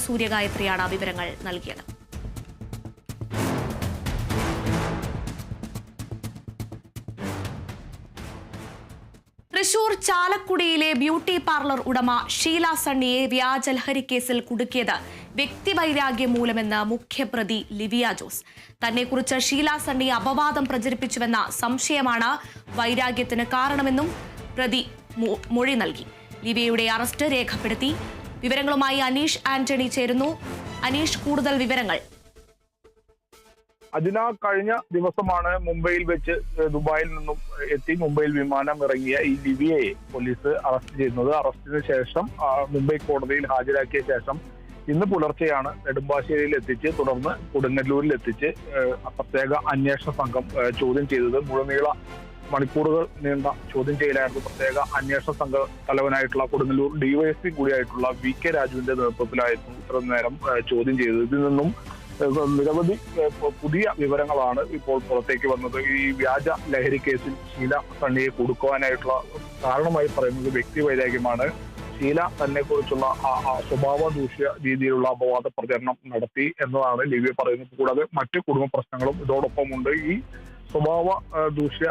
സൂര്യഗായത്രിയാണ് വിവരങ്ങൾ നൽകിയത്. തൃശൂർ ചാലക്കുടിയിലെ ബ്യൂട്ടി പാർലർ ഉടമ ഷീല സണ്ണിയെ വ്യാജ ലഹരി കേസിൽ കുടുക്കിയത് വ്യക്തിവൈരാഗ്യം മൂലമെന്ന് മുഖ്യപ്രതി ലിവിയ ജോസ്. തന്നെക്കുറിച്ച് ഷീല സണ്ണി അപവാദം പ്രചരിപ്പിച്ചുവെന്ന സംശയമാണ് വൈരാഗ്യത്തിന് കാരണമെന്നും പ്രതി മൊഴി നൽകി. ലിവിയയുടെ അറസ്റ്റ് രേഖപ്പെടുത്തി. വിവരങ്ങളുമായി അനീഷ് ആന്റണി ചേരുന്നു. അനീഷ്, കൂടുതൽ വിവരങ്ങൾ. കഴിഞ്ഞ ദിവസമാണ് മുംബൈയിൽ വെച്ച് ദുബായിൽ നിന്നും എത്തി മുംബൈയിൽ വിമാനം ഇറങ്ങിയ ഈ ലിവിയയെ പോലീസ് അറസ്റ്റ് ചെയ്യുന്നത്. അറസ്റ്റിന് ശേഷം മുംബൈ കോടതിയിൽ ഹാജരാക്കിയ ശേഷം ഇന്ന് പുലർച്ചെയാണ് നെടുമ്പാശ്ശേരിയിൽ എത്തിച്ച് തുടർന്ന് കൊടുങ്ങല്ലൂരിൽ എത്തിച്ച് പ്രത്യേക അന്വേഷണ സംഘം ചോദ്യം ചെയ്തത്. മുഴുനീള മണിക്കൂറുകൾ നീണ്ട ചോദ്യം ചെയ്യലായിരുന്നു പ്രത്യേക അന്വേഷണ സംഘ തലവനായിട്ടുള്ള കൊടുങ്ങല്ലൂർ ഡിവൈഎസ്പി കൂടിയായിട്ടുള്ള VK രാജുവിന്റെ നേതൃത്വത്തിലായിരുന്നു ഇത്ര നേരം ചോദ്യം ചെയ്തത്. ഇതിൽ നിന്നും നിരവധി പുതിയ വിവരങ്ങളാണ് ഇപ്പോൾ പുറത്തേക്ക് വന്നത്. ഈ വ്യാജ ലഹരി കേസിൽ ഷീല സണ്ണിയെ കൊടുക്കുവാനായിട്ടുള്ള കാരണമായി പറയുന്നത് വ്യക്തിവൈരാഗ്യമാണ്. ഷീല തന്നെ കുറിച്ചുള്ള സ്വഭാവ ദൂഷ്യ രീതിയിലുള്ള അപവാദ പ്രചരണം നടത്തി എന്നതാണ് ലിവിയ പറയുന്നത്. കൂടാതെ മറ്റു കുടുംബ പ്രശ്നങ്ങളും ഇതോടൊപ്പമുണ്ട്. ഈ സ്വഭാവ ദൂഷ്യ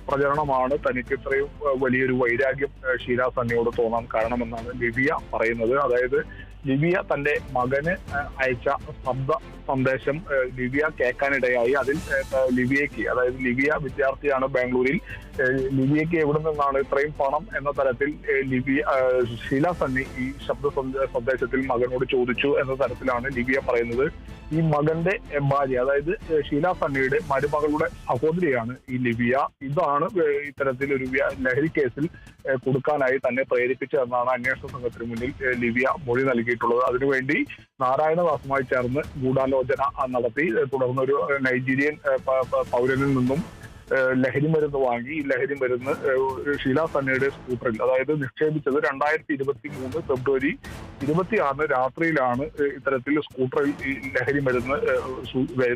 പ്രചരണമാണ് തനിക്ക് ഇത്രയും വലിയൊരു വൈരാഗ്യം ഷീല സണ്ണിയോട് തോന്നാൻ കാരണമെന്നാണ് ലിവിയ പറയുന്നത്. അതായത് ലിവിയ തന്റെ മകന് അയച്ച ശബ്ദ സന്ദേശം ലിവിയ കേൾക്കാനിടയായി. അതിൽ ലിവിയയ്ക്ക്, അതായത് ലിവിയ വിദ്യാർത്ഥിയാണ് ബാംഗ്ലൂരിൽ, ലിവിയയ്ക്ക് എവിടെ നിന്നാണ് ഇത്രയും പണം എന്ന തരത്തിൽ ഷീല സണ്ണി ഈ ശബ്ദ സന്ദേശത്തിൽ മകനോട് ചോദിച്ചു എന്ന തരത്തിലാണ് ലിവിയ പറയുന്നത്. ഈ മകന്റെ ഭാര്യ, അതായത് ഷീല സണ്ണിയുടെ മരുമകളുടെ സഹോദരിയാണ് ഈ ലിവിയ. ഇതാണ് ഇത്തരത്തിലൊരു ലഹരി കേസിൽ കൊടുക്കാനായി തന്നെ പ്രേരിപ്പിച്ചതെന്നാണ് അന്വേഷണ സംഘത്തിന് മുന്നിൽ ലിവിയ മൊഴി നൽകിയിട്ടുള്ളത്. അതിനുവേണ്ടി നാരായണദാസുമായി ചേർന്ന് ഗൂഢാലോചന നടത്തി. തുടർന്ന് ഒരു നൈജീരിയൻ പൗരനിൽ നിന്നും ലഹരി മരുന്ന് വാങ്ങി. ഈ ലഹരി മരുന്ന് ഷീല സണ്ണിയുടെ സ്കൂട്ടറിൽ, അതായത് നിക്ഷേപിച്ചത് 2023 ഫെബ്രുവരി 26 രാത്രിയിലാണ് ഇത്തരത്തിൽ സ്കൂട്ടറിൽ ഈ ലഹരി മരുന്ന്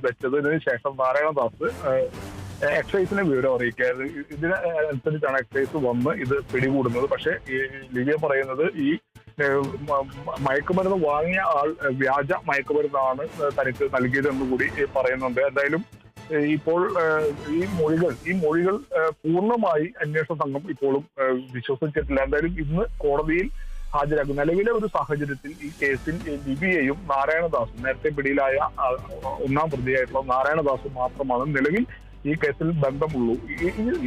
വെച്ചത്. ഇതിനുശേഷം നാരായണദാസ് എക്സൈസിനെ വിവരം അറിയിക്കായിരുന്നു. ഇതിനനുസരിച്ചാണ് എക്സൈസ് വന്ന് ഇത് പിടികൂടുന്നത്. പക്ഷേ ലിവിയ പറയുന്നത് ഈ മയക്കുമരുന്ന് വാങ്ങിയ ആൾ വ്യാജ മയക്കുമരുന്നാണ് തനിക്ക് നൽകിയതെന്ന് കൂടി പറയുന്നുണ്ട്. എന്തായാലും ഇപ്പോൾ ഈ മൊഴികൾ പൂർണ്ണമായി അന്വേഷണ സംഘം ഇപ്പോഴും വിശ്വസിച്ചിട്ടില്ല. എന്തായാലും ഇന്ന് കോടതിയിൽ ഹാജരാക്കും. നിലവിലെ ഒരു സാഹചര്യത്തിൽ ഈ കേസിൽ ലിവിയയും നാരായണദാസും, നേരത്തെ പിടിയിലായ ഒന്നാം പ്രതിയായിട്ടുള്ള നാരായണദാസും മാത്രമാണ് നിലവിൽ ഈ കേസിൽ ബന്ധമുള്ളൂ.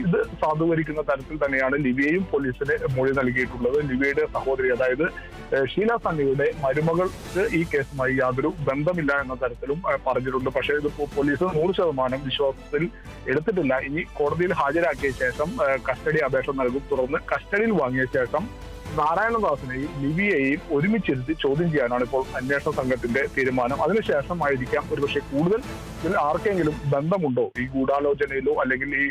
ഇത് സാധൂകരിക്കുന്ന തരത്തിൽ തന്നെയാണ് ലിവിയയും പോലീസിന് മൊഴി നൽകിയിട്ടുള്ളത്. ലിവിയയുടെ സഹോദരി, അതായത് ഷീല സണ്ണിയുടെ മരുമകൾക്ക് ഈ കേസുമായി യാതൊരു ബന്ധമില്ല എന്ന തരത്തിലും പറഞ്ഞിട്ടുണ്ട്. പക്ഷേ ഇത് പോലീസ് 100% വിശ്വാസത്തിൽ എടുത്തിട്ടില്ല. ഇനി കോടതിയിൽ ഹാജരാക്കിയ ശേഷം കസ്റ്റഡി അപേക്ഷ നൽകും. തുടർന്ന് കസ്റ്റഡിയിൽ വാങ്ങിയ ശേഷം നാരായണദാസിനെയും ലിവിയെയും ഒരുമിച്ചിരുത്തി ചോദ്യം ചെയ്യാനാണ് ഇപ്പോൾ അന്വേഷണ സംഘത്തിന്റെ തീരുമാനം. അതിനുശേഷമായിരിക്കാം ഒരുപക്ഷെ കൂടുതൽ ഇതിൽ ആർക്കെങ്കിലും ബന്ധമുണ്ടോ, ഈ ഗൂഢാലോചനയിലോ അല്ലെങ്കിൽ ഈ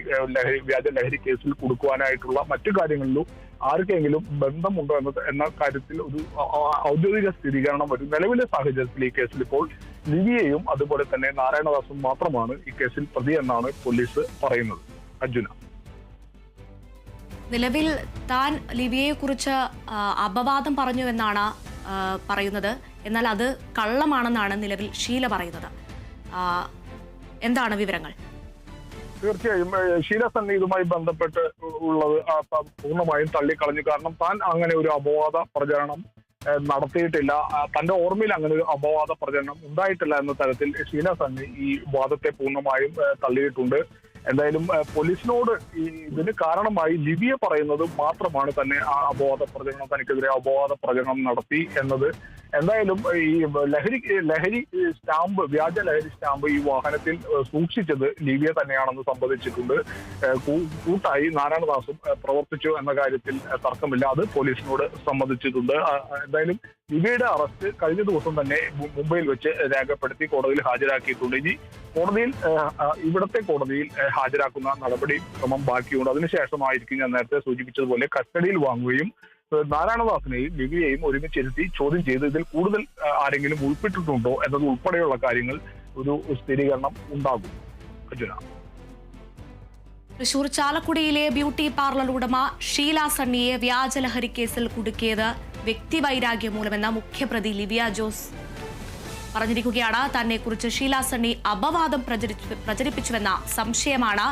വ്യാജ ലഹരി കേസിൽ കൊടുക്കുവാനായിട്ടുള്ള മറ്റു കാര്യങ്ങളിലോ ആർക്കെങ്കിലും ബന്ധമുണ്ടോ എന്ന കാര്യത്തിൽ ഒരു ഔദ്യോഗിക സ്ഥിരീകരണം വരും. നിലവിലെ സാഹചര്യത്തിൽ ഈ കേസിൽ ഇപ്പോൾ ലിവിയെയും അതുപോലെ തന്നെ നാരായണദാസും മാത്രമാണ് ഈ കേസിൽ പ്രതി എന്നാണ് പോലീസ് പറയുന്നത്. അർജുന, നിലവിൽ താൻ ലിവിയയെ കുറിച്ച് അപവാദം പറഞ്ഞു എന്നാണ് പറയുന്നത്. എന്നാൽ അത് കള്ളമാണെന്നാണ് നിലവിൽ ഷീല പറയുന്നത്. എന്താണ് വിവരങ്ങൾ? തീർച്ചയായും ഷീല സണ്ണി ഇതുമായി ബന്ധപ്പെട്ട് ഉള്ളത് പൂർണ്ണമായും തള്ളിക്കളഞ്ഞു. കാരണം താൻ അങ്ങനെ ഒരു അപവാദ പ്രചരണം നടത്തിയിട്ടില്ല, തന്റെ ഓർമ്മയിൽ അങ്ങനെ ഒരു അപവാദ പ്രചരണം ഉണ്ടായിട്ടില്ല എന്ന തരത്തിൽ ഷീല സണ്ണി ഈ വാദത്തെ പൂർണ്ണമായും തള്ളിയിട്ടുണ്ട്. എന്തായാലും പോലീസിനോട് ഇതിന് കാരണമായി ലിവിയ പറയുന്നത് മാത്രമാണ് തന്നെ ആ അപവാദ പ്രചരണം, തനിക്കെതിരെ അപവാദ പ്രചരണം നടത്തി എന്നത്. എന്തായാലും ഈ ലഹരി സ്റ്റാമ്പ്, വ്യാജ ലഹരി സ്റ്റാമ്പ് ഈ വാഹനത്തിൽ സൂക്ഷിച്ചത് ലിവിയ തന്നെയാണെന്ന് സംബന്ധിച്ചിട്ടുണ്ട്. കൂട്ടായി നാരായണദാസും പ്രവർത്തിച്ചു എന്ന കാര്യത്തിൽ തർക്കമില്ല. അത് പോലീസിനോട് സമ്മതിച്ചിട്ടുണ്ട്. എന്തായാലും ലിവിയയുടെ അറസ്റ്റ് കഴിഞ്ഞ ദിവസം തന്നെ മുംബൈയിൽ വെച്ച് രേഖപ്പെടുത്തി കോടതിയിൽ ഹാജരാക്കിയിട്ടുണ്ട്. ഇനി ഇവിടത്തെ കോടതിയിൽ ഹാജരാക്കുന്ന നടപടി ക്രമം ബാക്കിയുണ്ട്. അതിനുശേഷമായിരിക്കും ഞാൻ നേരത്തെ സൂചിപ്പിച്ചതുപോലെ കസ്റ്റഡിയിൽ വാങ്ങുകയും നാരായണദാസിനെയും ലിവിയെയും ഒരുമിച്ചിരുത്തി ചോദ്യം ചെയ്ത് ഇതിൽ കൂടുതൽ ആരെങ്കിലും ഉൾപ്പെട്ടിട്ടുണ്ടോ എന്നത് ഉൾപ്പെടെയുള്ള കാര്യങ്ങൾ ഒരു സ്ഥിരീകരണം ഉണ്ടാകും. അർജുന, തൃശൂർ ചാലക്കുടിയിലെ ബ്യൂട്ടി പാർലർ ഉടമ ഷീല സണ്ണിയെ വ്യാജ ലഹരി കേസിൽ കുടുക്കിയത് വ്യക്തിവൈരാഗ്യം മൂലമെന്ന് മുഖ്യപ്രതി ലിവിയ ജോസ് പറഞ്ഞിരിക്കുകയാണ്. തന്നെക്കുറിച്ച് ഷീല സണ്ണി അപവാദം പ്രചരിപ്പിച്ചുവെന്ന സംശയമാണ്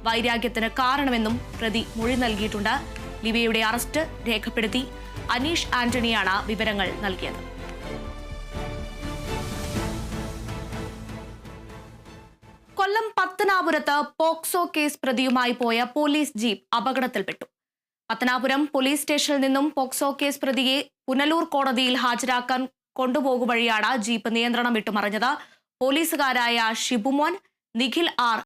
വൈരാഗ്യത്തിന് കാരണമെന്നും പ്രതി മൊഴി നൽകിയിട്ടുണ്ട്. ലിവിയയുടെ അറസ്റ്റ് രേഖപ്പെടുത്തി അനീഷ് ആന്റണിയാണ് വിവരങ്ങൾ നൽകിയത്. കൊല്ലം പത്തനാപുരത്ത് പോക്സോ കേസ് പ്രതിയുമായി പോയ പോലീസ് ജീപ്പ് അപകടത്തിൽപ്പെട്ടു. പത്തനാപുരം പോലീസ് സ്റ്റേഷനിൽ നിന്നും പോക്സോ കേസ് പ്രതിയെ പുനലൂർ കോടതിയിൽ ഹാജരാക്കാൻ കൊണ്ടുപോകും വഴിയാണ് ജീപ്പ് നിയന്ത്രണം വിട്ടുമറിഞ്ഞത്. പോലീസുകാരായ ഷിബുമോൻ, നിഖിൽ ആർ